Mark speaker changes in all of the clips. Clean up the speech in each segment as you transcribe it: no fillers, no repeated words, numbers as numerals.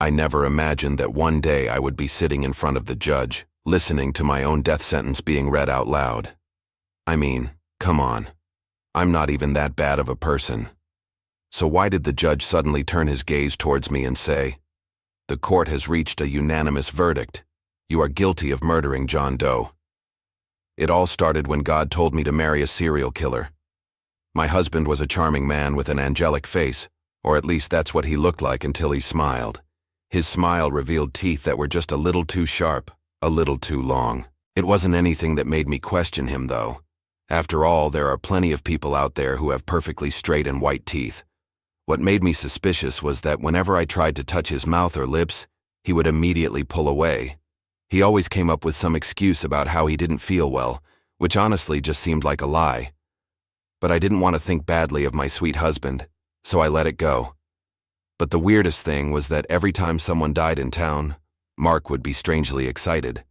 Speaker 1: I never imagined that one day I would be sitting in front of the judge, listening to my own death sentence being read out loud. I mean, come on. I'm not even that bad of a person. So why did the judge suddenly turn his gaze towards me and say, "The court has reached a unanimous verdict. You are guilty of murdering John Doe"? It all started when God told me to marry a serial killer. My husband was a charming man with an angelic face, or at least that's what he looked like until he smiled. His smile revealed teeth that were just a little too sharp, a little too long. It wasn't anything that made me question him, though. After all, there are plenty of people out there who have perfectly straight and white teeth. What made me suspicious was that whenever I tried to touch his mouth or lips, he would immediately pull away. He always came up with some excuse about how he didn't feel well, which honestly just seemed like a lie. But I didn't want to think badly of my sweet husband, so I let it go. But the weirdest thing was that every time someone died in town, Mark would be strangely excited.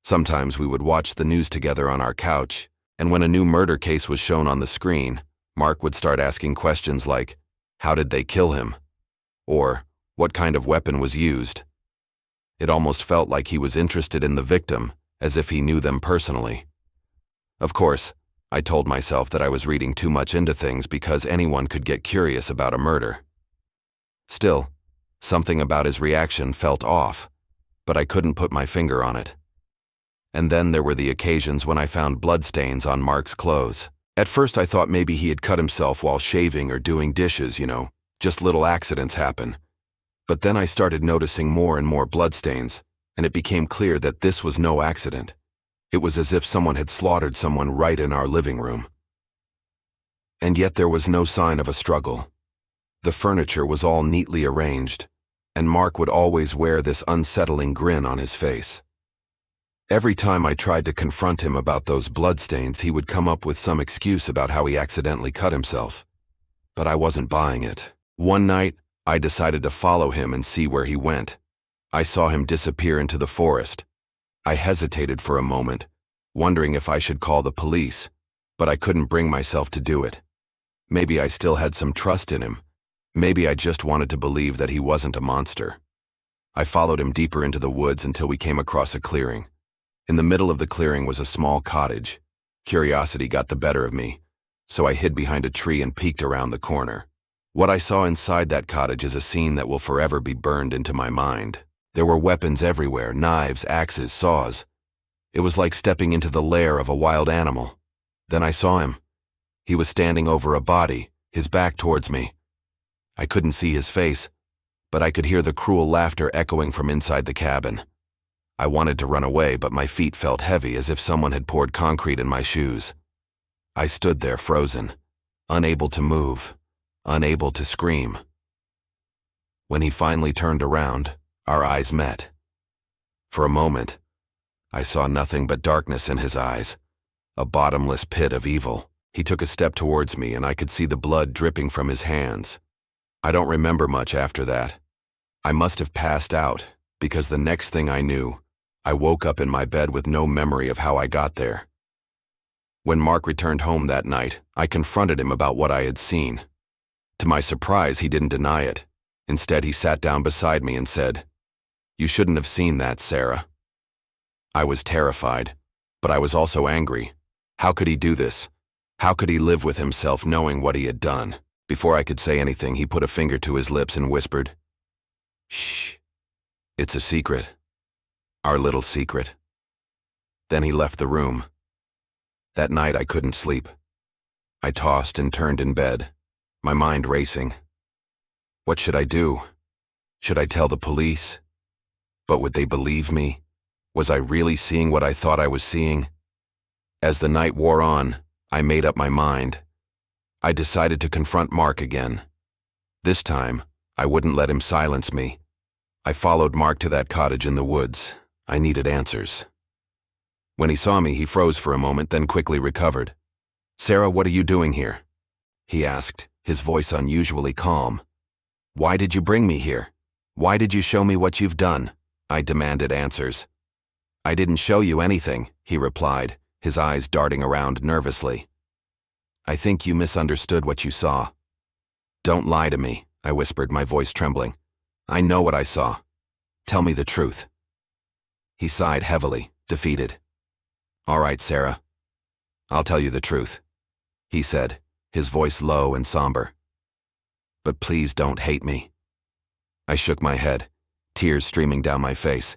Speaker 1: Sometimes we would watch the news together on our couch, and when a new murder case was shown on the screen, Mark would start asking questions like, "How did they kill him?" Or, "What kind of weapon was used?" It almost felt like he was interested in the victim, as if he knew them personally. Of course, I told myself that I was reading too much into things because anyone could get curious about a murder. Still, something about his reaction felt off, but I couldn't put my finger on it. And then there were the occasions when I found bloodstains on Mark's clothes. At first I thought maybe he had cut himself while shaving or doing dishes, just little accidents happen. But then I started noticing more and more bloodstains, and it became clear that this was no accident. It was as if someone had slaughtered someone right in our living room. And yet there was no sign of a struggle. The furniture was all neatly arranged, and Mark would always wear this unsettling grin on his face. Every time I tried to confront him about those bloodstains, he would come up with some excuse about how he accidentally cut himself. But I wasn't buying it. One night, I decided to follow him and see where he went. I saw him disappear into the forest. I hesitated for a moment, wondering if I should call the police, but I couldn't bring myself to do it. Maybe I still had some trust in him. Maybe I just wanted to believe that he wasn't a monster. I followed him deeper into the woods until we came across a clearing. In the middle of the clearing was a small cottage. Curiosity got the better of me, so I hid behind a tree and peeked around the corner. What I saw inside that cottage is a scene that will forever be burned into my mind. There were weapons everywhere, knives, axes, saws. It was like stepping into the lair of a wild animal. Then I saw him. He was standing over a body, his back towards me. I couldn't see his face, but I could hear the cruel laughter echoing from inside the cabin. I wanted to run away, but my feet felt heavy as if someone had poured concrete in my shoes. I stood there frozen, unable to move, unable to scream. When he finally turned around, our eyes met. For a moment, I saw nothing but darkness in his eyes, a bottomless pit of evil. He took a step towards me and I could see the blood dripping from his hands. I don't remember much after that. I must have passed out, because the next thing I knew, I woke up in my bed with no memory of how I got there. When Mark returned home that night, I confronted him about what I had seen. To my surprise, he didn't deny it. Instead, he sat down beside me and said, "You shouldn't have seen that, Sarah." I was terrified, but I was also angry. How could he do this? How could he live with himself knowing what he had done? Before I could say anything, he put a finger to his lips and whispered, "Shh, it's a secret. Our little secret." Then he left the room. That night I couldn't sleep. I tossed and turned in bed, my mind racing. What should I do? Should I tell the police? But would they believe me? Was I really seeing what I thought I was seeing? As the night wore on, I made up my mind. I decided to confront Mark again. This time, I wouldn't let him silence me. I followed Mark to that cottage in the woods. I needed answers. When he saw me, he froze for a moment, then quickly recovered. "Sarah, what are you doing here?" he asked, his voice unusually calm. "Why did you bring me here? Why did you show me what you've done?" I demanded answers. "I didn't show you anything," he replied, his eyes darting around nervously. "I think you misunderstood what you saw." "Don't lie to me," I whispered, my voice trembling. "I know what I saw. Tell me the truth." He sighed heavily, defeated. "All right, Sarah. I'll tell you the truth," he said, his voice low and somber. "But please don't hate me." I shook my head, tears streaming down my face.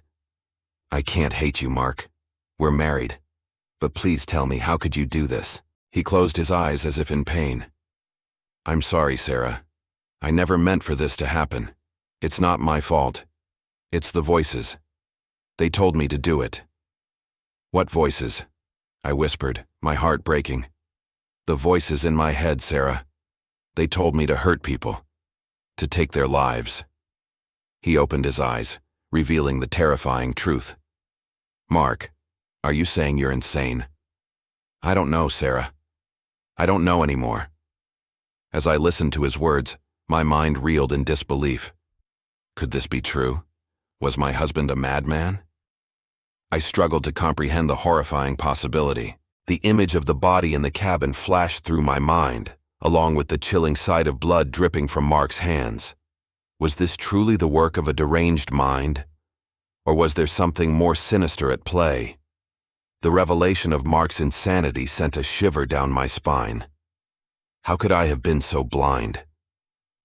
Speaker 1: "I can't hate you, Mark. We're married. But please tell me, how could you do this?" He closed his eyes as if in pain. "I'm sorry, Sarah. I never meant for this to happen. It's not my fault. It's the voices. They told me to do it." "What voices?" I whispered, my heart breaking. "The voices in my head, Sarah. They told me to hurt people, to take their lives." He opened his eyes, revealing the terrifying truth. "Mark, are you saying you're insane?" "I don't know, Sarah. I don't know anymore." As I listened to his words, my mind reeled in disbelief. Could this be true? Was my husband a madman? I struggled to comprehend the horrifying possibility. The image of the body in the cabin flashed through my mind, along with the chilling sight of blood dripping from Mark's hands. Was this truly the work of a deranged mind? Or was there something more sinister at play? The revelation of Mark's insanity sent a shiver down my spine. How could I have been so blind?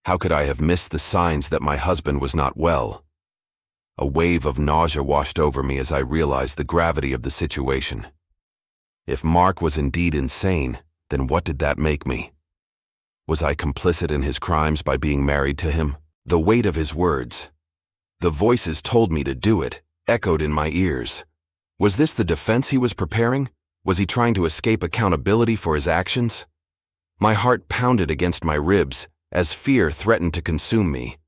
Speaker 1: How could I have missed the signs that my husband was not well? A wave of nausea washed over me as I realized the gravity of the situation. If Mark was indeed insane, then what did that make me? Was I complicit in his crimes by being married to him? The weight of his words, "The voices told me to do it," echoed in my ears. Was this the defense he was preparing? Was he trying to escape accountability for his actions? My heart pounded against my ribs as fear threatened to consume me.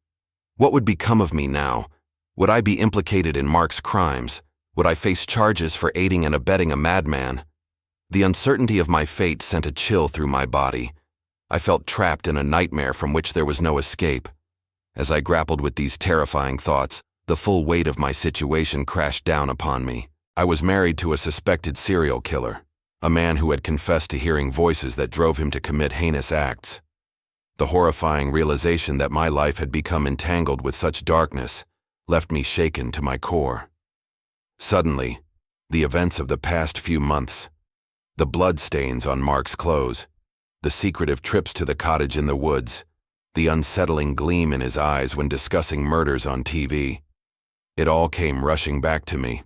Speaker 1: What would become of me now? Would I be implicated in Mark's crimes? Would I face charges for aiding and abetting a madman? The uncertainty of my fate sent a chill through my body. I felt trapped in a nightmare from which there was no escape. As I grappled with these terrifying thoughts, the full weight of my situation crashed down upon me. I was married to a suspected serial killer, a man who had confessed to hearing voices that drove him to commit heinous acts. The horrifying realization that my life had become entangled with such darkness left me shaken to my core. Suddenly, the events of the past few months, the bloodstains on Mark's clothes, the secretive trips to the cottage in the woods, the unsettling gleam in his eyes when discussing murders on TV, it all came rushing back to me.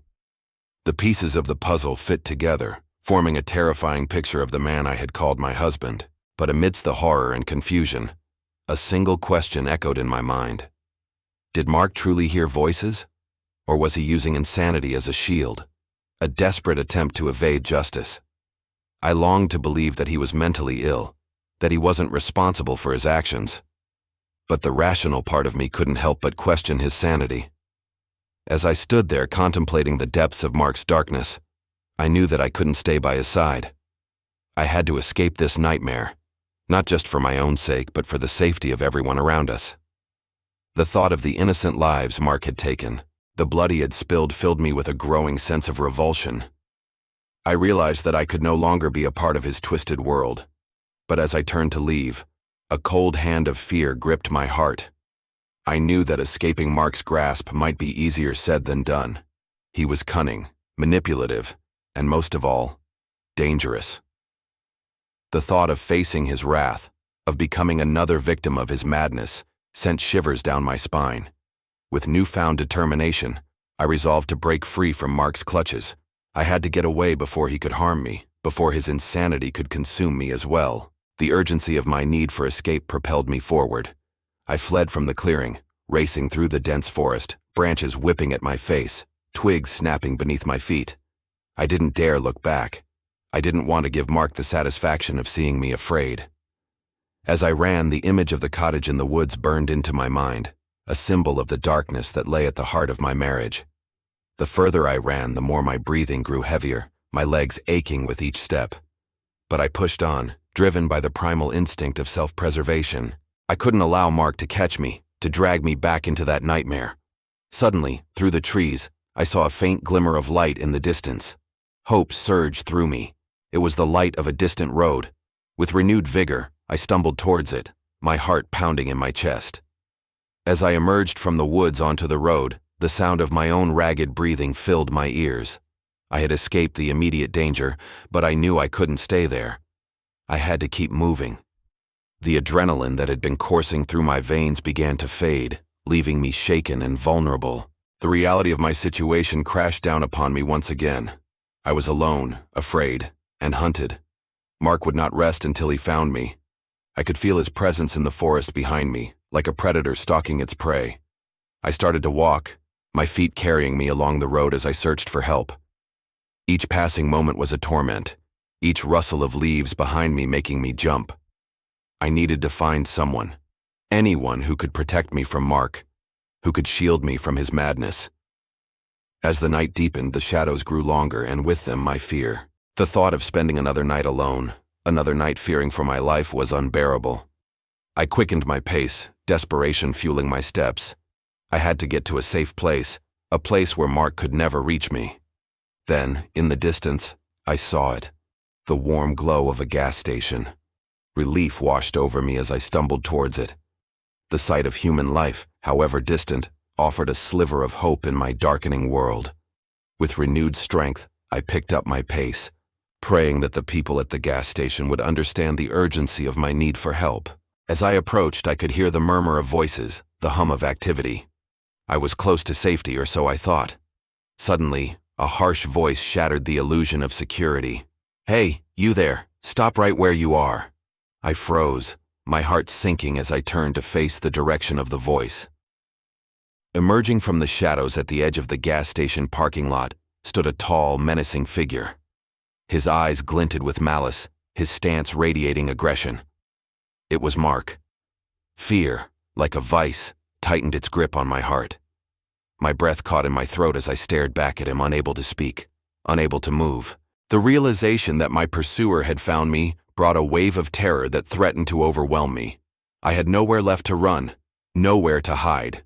Speaker 1: The pieces of the puzzle fit together, forming a terrifying picture of the man I had called my husband. But amidst the horror and confusion, a single question echoed in my mind. Did Mark truly hear voices? Or was he using insanity as a shield, a desperate attempt to evade justice? I longed to believe that he was mentally ill, that he wasn't responsible for his actions. But the rational part of me couldn't help but question his sanity. As I stood there contemplating the depths of Mark's darkness, I knew that I couldn't stay by his side. I had to escape this nightmare, not just for my own sake, but for the safety of everyone around us. The thought of the innocent lives Mark had taken, the blood he had spilled, filled me with a growing sense of revulsion. I realized that I could no longer be a part of his twisted world. But as I turned to leave, a cold hand of fear gripped my heart. I knew that escaping Mark's grasp might be easier said than done. He was cunning, manipulative, and most of all, dangerous. The thought of facing his wrath, of becoming another victim of his madness, sent shivers down my spine. With newfound determination, I resolved to break free from Mark's clutches. I had to get away before he could harm me, before his insanity could consume me as well. The urgency of my need for escape propelled me forward. I fled from the clearing, racing through the dense forest, branches whipping at my face, twigs snapping beneath my feet. I didn't dare look back. I didn't want to give Mark the satisfaction of seeing me afraid. As I ran, the image of the cottage in the woods burned into my mind, a symbol of the darkness that lay at the heart of my marriage. The further I ran, the more my breathing grew heavier, my legs aching with each step. But I pushed on, driven by the primal instinct of self-preservation. I couldn't allow Mark to catch me, to drag me back into that nightmare. Suddenly, through the trees, I saw a faint glimmer of light in the distance. Hope surged through me. It was the light of a distant road. With renewed vigor, I stumbled towards it, my heart pounding in my chest. As I emerged from the woods onto the road, The sound of my own ragged breathing filled my ears. I had escaped the immediate danger, but I knew I couldn't stay there. I had to keep moving. The adrenaline that had been coursing through my veins began to fade, leaving me shaken and vulnerable. The reality of my situation crashed down upon me once again. I was alone, afraid, and hunted. Mark would not rest until he found me. I could feel his presence in the forest behind me, like a predator stalking its prey. I started to walk, my feet carrying me along the road as I searched for help. Each passing moment was a torment, each rustle of leaves behind me making me jump. I needed to find someone, anyone who could protect me from Mark, who could shield me from his madness. As the night deepened, the shadows grew longer, and with them my fear. The thought of spending another night alone, another night fearing for my life, was unbearable. I quickened my pace, desperation fueling my steps. I had to get to a safe place, a place where Mark could never reach me. Then, in the distance, I saw it, the warm glow of a gas station. Relief washed over me as I stumbled towards it. The sight of human life, however distant, offered a sliver of hope in my darkening world. With renewed strength, I picked up my pace, praying that the people at the gas station would understand the urgency of my need for help. As I approached, I could hear the murmur of voices, the hum of activity. I was close to safety, or so I thought. Suddenly, a harsh voice shattered the illusion of security. "Hey, you there, stop right where you are." I froze, my heart sinking as I turned to face the direction of the voice. Emerging from the shadows at the edge of the gas station parking lot stood a tall, menacing figure. His eyes glinted with malice, his stance radiating aggression. It was Mark. Fear, like a vice, tightened its grip on my heart. My breath caught in my throat as I stared back at him, unable to speak, unable to move. The realization that my pursuer had found me brought a wave of terror that threatened to overwhelm me. I had nowhere left to run, nowhere to hide.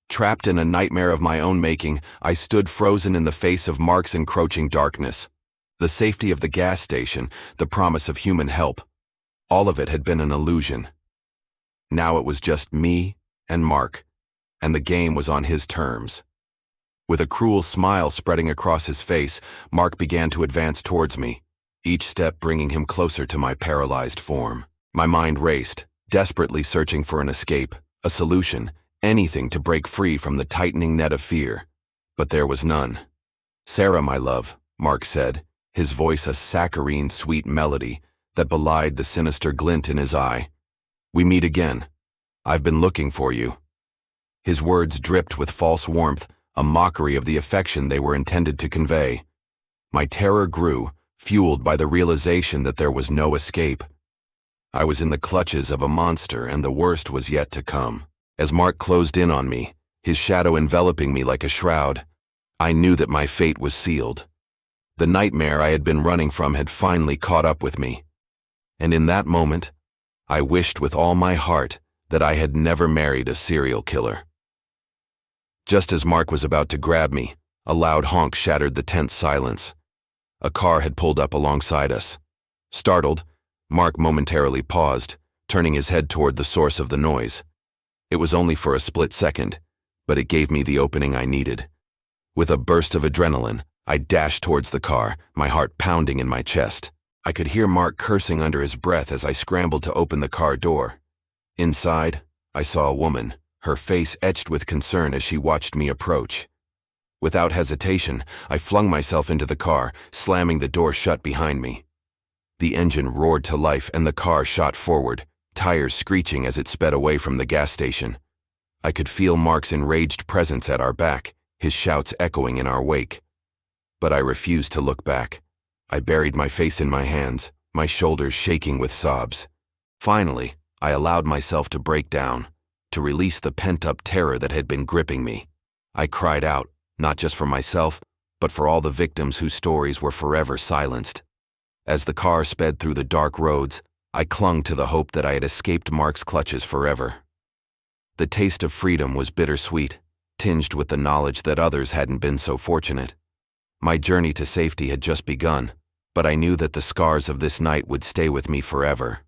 Speaker 1: Trapped in a nightmare of my own making, I stood frozen in the face of Mark's encroaching darkness. The safety of the gas station, the promise of human help, all of it had been an illusion. Now it was just me and Mark, and the game was on his terms. With a cruel smile spreading across his face, Mark began to advance towards me, each step bringing him closer to my paralyzed form. My mind raced, desperately searching for an escape, a solution, anything to break free from the tightening net of fear. But there was none. "Sarah, my love," Mark said, his voice a saccharine, sweet melody that belied the sinister glint in his eye. "We meet again. I've been looking for you." His words dripped with false warmth, a mockery of the affection they were intended to convey. My terror grew, fueled by the realization that there was no escape. I was in the clutches of a monster, and the worst was yet to come. As Mark closed in on me, his shadow enveloping me like a shroud, I knew that my fate was sealed. The nightmare I had been running from had finally caught up with me. And in that moment, I wished with all my heart that I had never married a serial killer. Just as Mark was about to grab me, a loud honk shattered the tense silence. A car had pulled up alongside us. Startled, Mark momentarily paused, turning his head toward the source of the noise. It was only for a split second, but it gave me the opening I needed. With a burst of adrenaline, I dashed towards the car, my heart pounding in my chest. I could hear Mark cursing under his breath as I scrambled to open the car door. Inside, I saw a woman, her face etched with concern as she watched me approach. Without hesitation, I flung myself into the car, slamming the door shut behind me. The engine roared to life and the car shot forward, tires screeching as it sped away from the gas station. I could feel Mark's enraged presence at our back, his shouts echoing in our wake. But I refused to look back. I buried my face in my hands, my shoulders shaking with sobs. Finally, I allowed myself to break down, to release the pent-up terror that had been gripping me. I cried out, not just for myself, but for all the victims whose stories were forever silenced. As the car sped through the dark roads, I clung to the hope that I had escaped Mark's clutches forever. The taste of freedom was bittersweet, tinged with the knowledge that others hadn't been so fortunate. My journey to safety had just begun, but I knew that the scars of this night would stay with me forever.